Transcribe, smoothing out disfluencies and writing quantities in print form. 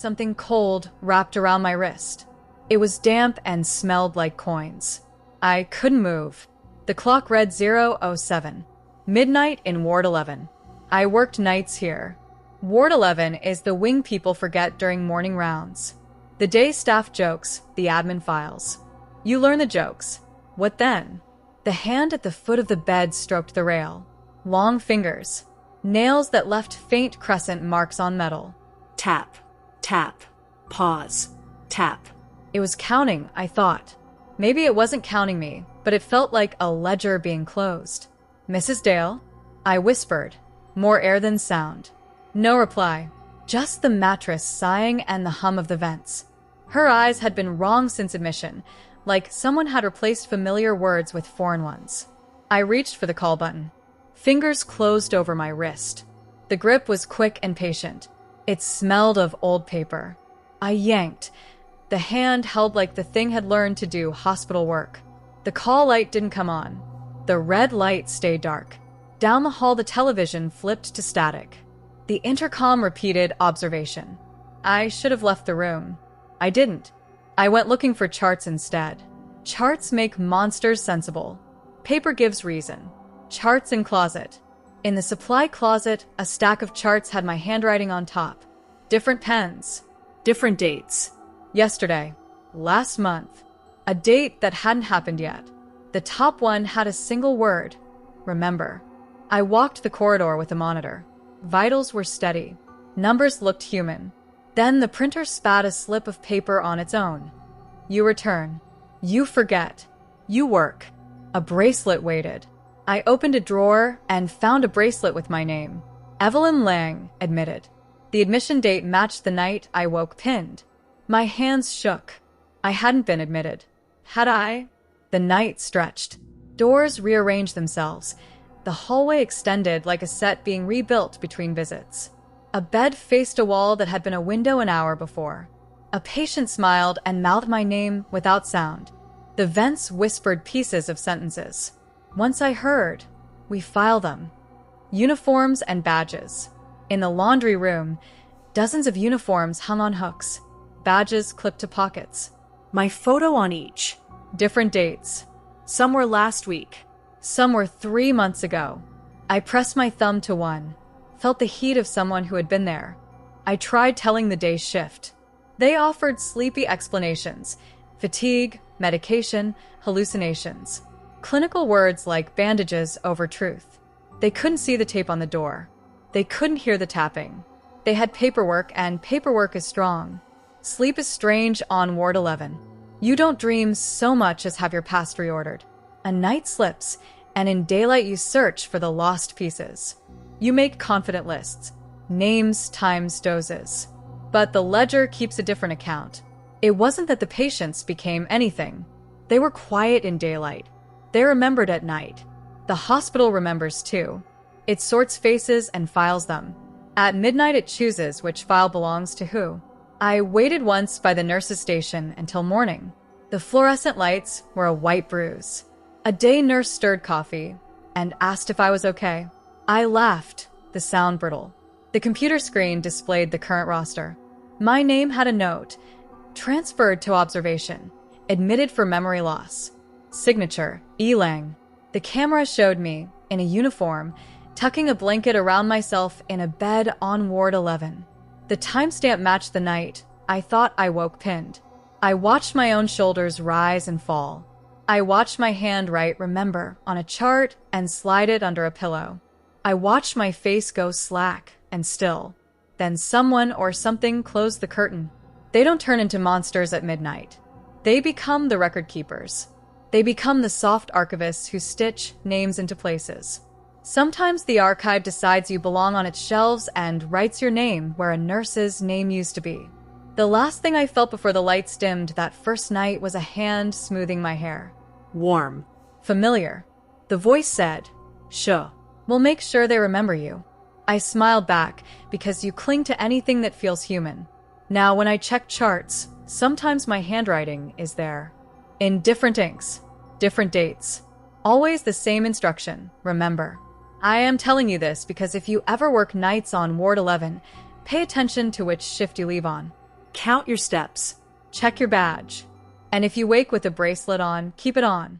something cold wrapped around my wrist. It was damp and smelled like coins. I couldn't move. The clock read 0:07. Midnight in Ward 11. I worked nights here. Ward 11 is the wing people forget during morning rounds. The day staff jokes, the admin files. You learn the jokes. What then? The hand at the foot of the bed stroked the rail. Long fingers. Nails that left faint crescent marks on metal. Tap, tap, pause, tap. It was counting, I thought. Maybe it wasn't counting me, but it felt like a ledger being closed. Mrs. Dale? I whispered. More air than sound. No reply. Just the mattress sighing and the hum of the vents. Her eyes had been wrong since admission, like someone had replaced familiar words with foreign ones. I reached for the call button. Fingers closed over my wrist. The grip was quick and patient. It smelled of old paper. I yanked. The hand held like the thing had learned to do hospital work. The call light didn't come on. The red light stayed dark. Down the hall, the television flipped to static. The intercom repeated observation. I should have left the room. I didn't. I went looking for charts instead. Charts make monsters sensible. Paper gives reason. Charts in closet. In the supply closet, a stack of charts had my handwriting on top. Different pens. Different dates. Yesterday. Last month. A date that hadn't happened yet. The top one had a single word. Remember. I walked the corridor with the monitor. Vitals were steady. Numbers looked human. Then the printer spat a slip of paper on its own. You return. You forget. You work. A bracelet waited. I opened a drawer and found a bracelet with my name. Evelyn Lang, admitted. The admission date matched the night I woke pinned. My hands shook. I hadn't been admitted. Had I? The night stretched. Doors rearranged themselves. The hallway extended like a set being rebuilt between visits. A bed faced a wall that had been a window an hour before. A patient smiled and mouthed my name without sound. The vents whispered pieces of sentences. Once I heard, we file them. Uniforms and badges. In the laundry room, dozens of uniforms hung on hooks. Badges clipped to pockets. My photo on each. Different dates. Some were last week. Some were 3 months ago. I pressed my thumb to one. Felt the heat of someone who had been there. I tried telling the day's shift. They offered sleepy explanations. Fatigue, medication, hallucinations. Clinical words like bandages over truth. They couldn't see the tape on the door. They couldn't hear the tapping. They had paperwork, and paperwork is strong. Sleep is strange on Ward 11. You don't dream so much as have your past reordered. A night slips, and in daylight you search for the lost pieces. You make confident lists. Names times doses. But the ledger keeps a different account. It wasn't that the patients became anything. They were quiet in daylight. They remembered at night. The hospital remembers too. It sorts faces and files them. At midnight it chooses which file belongs to who. I waited once by the nurse's station until morning. The fluorescent lights were a white bruise. A day nurse stirred coffee and asked if I was okay. I laughed, the sound brittle. The computer screen displayed the current roster. My name had a note. Transferred to observation. Admitted for memory loss. Signature, E. Lang. The camera showed me, in a uniform, tucking a blanket around myself in a bed on Ward 11. The timestamp matched the night. I thought I woke pinned. I watched my own shoulders rise and fall. I watched my hand write remember on a chart and slide it under a pillow. I watched my face go slack and still. Then someone or something closed the curtain. They don't turn into monsters at midnight. They become the record keepers. They become the soft archivists who stitch names into places. Sometimes the archive decides you belong on its shelves and writes your name where a nurse's name used to be. The last thing I felt before the lights dimmed that first night was a hand smoothing my hair. Warm. Familiar. The voice said, "Sure. We'll make sure they remember you." I smiled back because you cling to anything that feels human. Now, when I check charts, sometimes my handwriting is there. In different inks, different dates. Always the same instruction, remember. I am telling you this because if you ever work nights on Ward 11, pay attention to which shift you leave on. Count your steps. Check your badge. And if you wake with a bracelet on, keep it on.